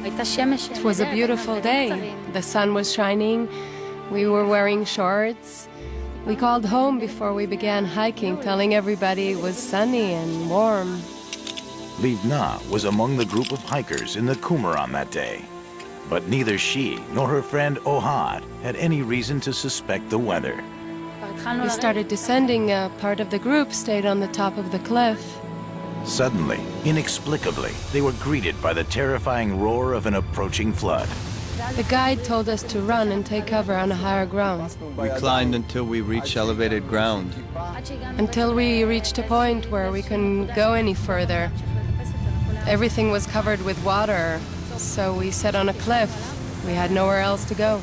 It was a beautiful day. The sun was shining. We were wearing shorts. We called home before we began hiking, telling everybody it was sunny and warm. Livna was among the group of hikers in the Qumran that day. But neither she nor her friend Ohad had any reason to suspect the weather. We started descending. Part of the group stayed on the top of the cliff. Suddenly, inexplicably, they were greeted by the terrifying roar of an approaching flood. The guide told us to run and take cover on a higher ground. We climbed until we reached elevated ground. Until we reached a point where we couldn't go any further. Everything was covered with water, so we sat on a cliff. We had nowhere else to go.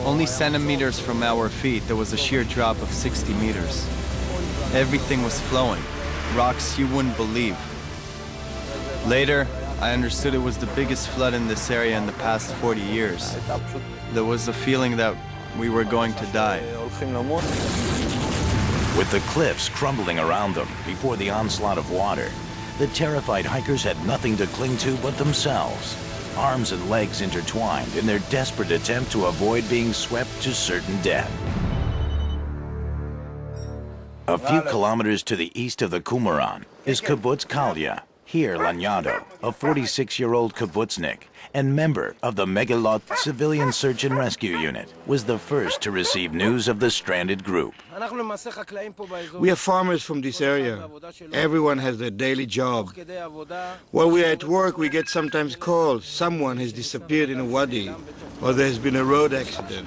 Only centimeters from our feet, there was a sheer drop of 60 meters. Everything was flowing. Rocks you wouldn't believe. Later, I understood it was the biggest flood in this area in the past 40 years. There was a feeling that we were going to die. With the cliffs crumbling around them before the onslaught of water, the terrified hikers had nothing to cling to but themselves, arms and legs intertwined in their desperate attempt to avoid being swept to certain death. A few kilometers to the east of the Qumran is Kibbutz Kalya. Here, Lanyado, a 46-year-old kibbutznik and member of the Megillot Civilian Search and Rescue Unit, was the first to receive news of the stranded group. We are farmers from this area. Everyone has their daily job. While we are at work, we get sometimes calls. Someone has disappeared in a wadi, or there has been a road accident.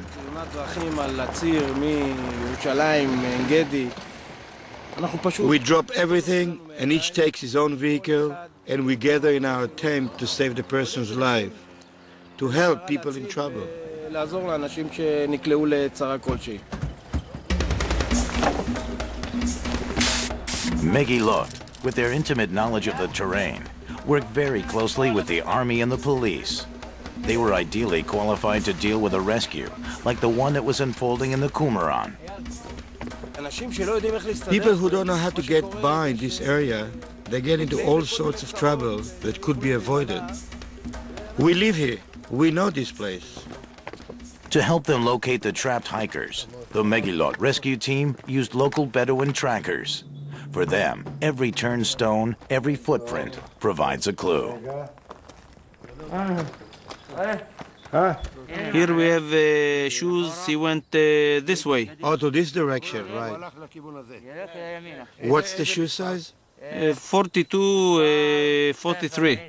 We drop everything, and each takes his own vehicle, and we gather in our attempt to save the person's life, to help people in trouble. Megillot, with their intimate knowledge of the terrain, worked very closely with the army and the police. They were ideally qualified to deal with a rescue, like the one that was unfolding in the Qumran. People who don't know how to get by in this area, they get into all sorts of trouble that could be avoided. We live here. We know this place. To help them locate the trapped hikers, the Megillot rescue team used local Bedouin trackers. For them, every turned stone, every footprint provides a clue. Here we have shoes. He went this way. Oh, to this direction, right. What's the shoe size? 42, 43.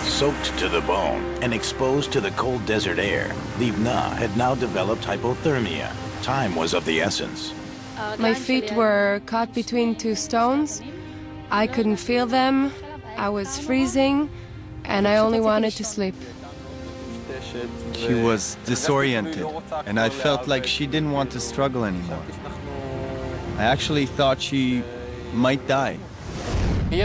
Soaked to the bone and exposed to the cold desert air, Livna had now developed hypothermia. Time was of the essence. My feet were caught between two stones. I couldn't feel them. I was freezing, and I only wanted to sleep. She was disoriented, and I felt like she didn't want to struggle anymore. I actually thought she might die. It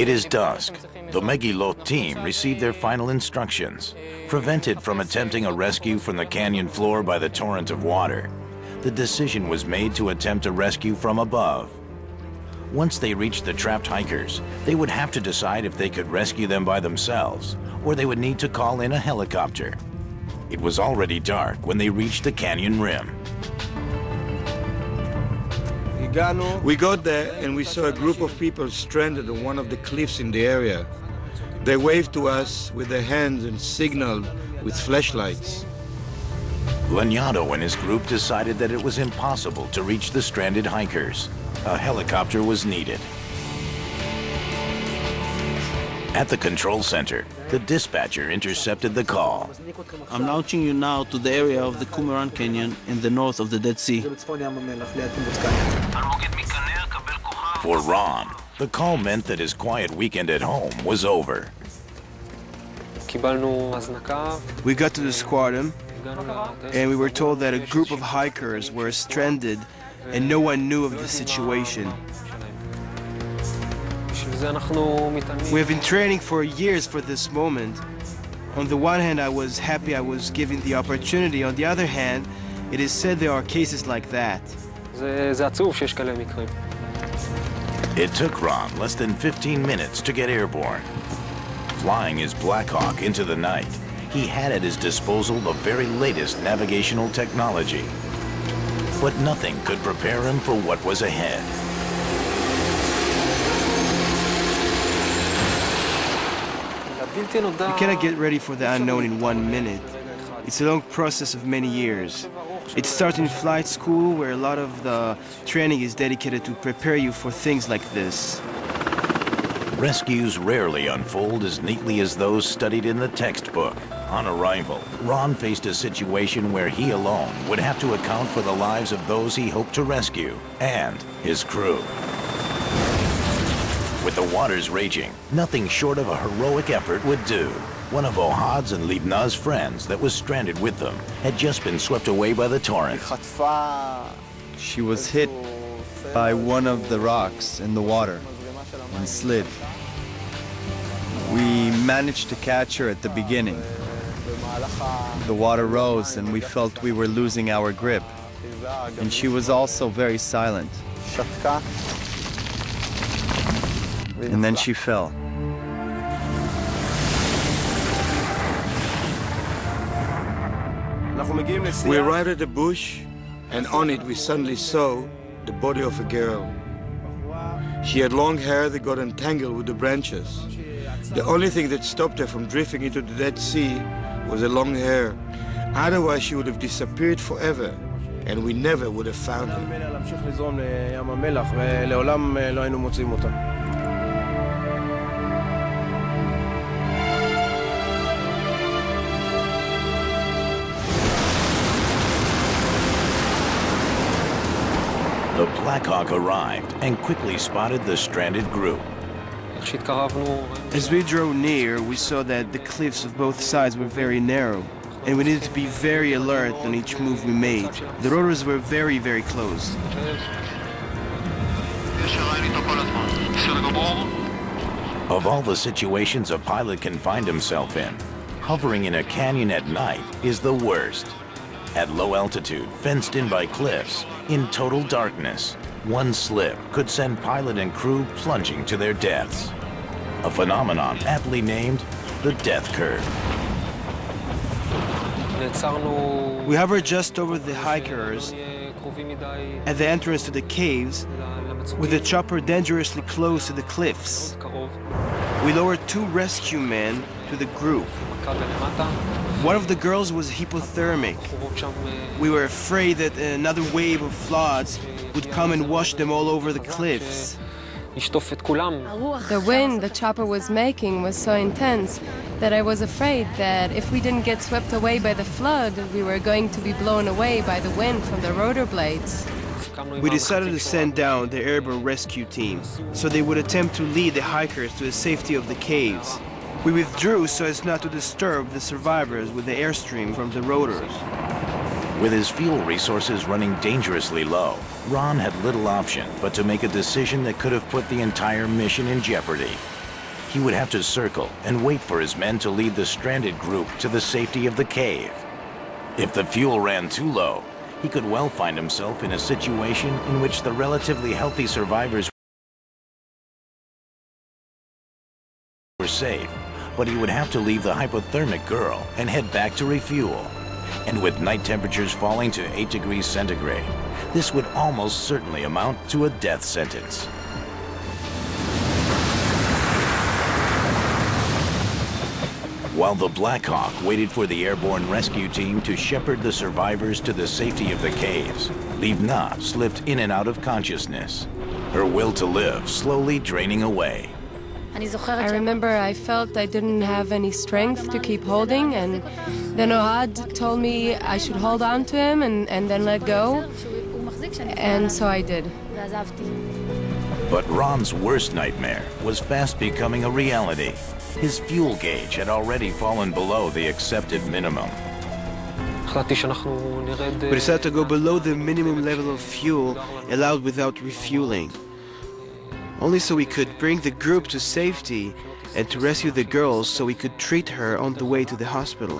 is dusk. The Megillot team received their final instructions. Prevented from attempting a rescue from the canyon floor by the torrent of water, the decision was made to attempt a rescue from above. Once they reached the trapped hikers, they would have to decide if they could rescue them by themselves, or they would need to call in a helicopter. It was already dark when they reached the canyon rim. We got there and we saw a group of people stranded on one of the cliffs in the area. They waved to us with their hands and signaled with flashlights. Lanyado and his group decided that it was impossible to reach the stranded hikers. A helicopter was needed. At the control center, the dispatcher intercepted the call. I'm launching you now to the area of the Qumran Canyon in the north of the Dead Sea. For Ron, the call meant that his quiet weekend at home was over. We got to the Squadron, and we were told that a group of hikers were stranded and no one knew of the situation. We have been training for years for this moment. On the one hand, I was happy I was given the opportunity. On the other hand, it is said there are cases like that. It took Ron less than 15 minutes to get airborne. Flying his Blackhawk into the night, he had at his disposal the very latest navigational technology. But nothing could prepare him for what was ahead. You cannot get ready for the unknown in 1 minute. It's a long process of many years. It starts in flight school, where a lot of the training is dedicated to prepare you for things like this. Rescues rarely unfold as neatly as those studied in the textbook. On arrival, Ron faced a situation where he alone would have to account for the lives of those he hoped to rescue and his crew. With the waters raging, nothing short of a heroic effort would do. One of Ohad's and Libna's friends that was stranded with them had just been swept away by the torrent. She was hit by one of the rocks in the water and slid. We managed to catch her at the beginning. The water rose and we felt we were losing our grip. And she was also very silent. And then she fell. We arrived at the bush, and on it we suddenly saw the body of a girl. She had long hair that got entangled with the branches. The only thing that stopped her from drifting into the Dead Sea was her long hair. Otherwise she would have disappeared forever, and we never would have found her. The Blackhawk arrived and quickly spotted the stranded group. As we drove near, we saw that the cliffs of both sides were very narrow, and we needed to be very alert on each move we made. The rotors were very, very close. Of all the situations a pilot can find himself in, hovering in a canyon at night is the worst. At low altitude, fenced in by cliffs, in total darkness, one slip could send pilot and crew plunging to their deaths. A phenomenon aptly named the death curve. We hovered just over the hikers at the entrance to the caves, with the chopper dangerously close to the cliffs. We lowered 2 rescue men to the group. One of the girls was hypothermic. We were afraid that another wave of floods would come and wash them all over the cliffs. The wind the chopper was making was so intense that I was afraid that if we didn't get swept away by the flood, we were going to be blown away by the wind from the rotor blades. We decided to send down the airborne rescue team, so they would attempt to lead the hikers to the safety of the caves. We withdrew so as not to disturb the survivors with the airstream from the rotors. With his fuel resources running dangerously low, Ron had little option but to make a decision that could have put the entire mission in jeopardy. He would have to circle and wait for his men to lead the stranded group to the safety of the cave. If the fuel ran too low, he could well find himself in a situation in which the relatively healthy survivors were safe, but he would have to leave the hypothermic girl and head back to refuel. And with night temperatures falling to 8 degrees centigrade, this would almost certainly amount to a death sentence. While the Blackhawk waited for the airborne rescue team to shepherd the survivors to the safety of the caves, Livna slipped in and out of consciousness, her will to live slowly draining away. I remember I felt I didn't have any strength to keep holding, and then Ohad told me I should hold on to him and then let go, and so I did. But Ron's worst nightmare was fast becoming a reality. His fuel gauge had already fallen below the accepted minimum. We decided to go below the minimum level of fuel allowed without refueling, only so we could bring the group to safety and to rescue the girls so we could treat her on the way to the hospital.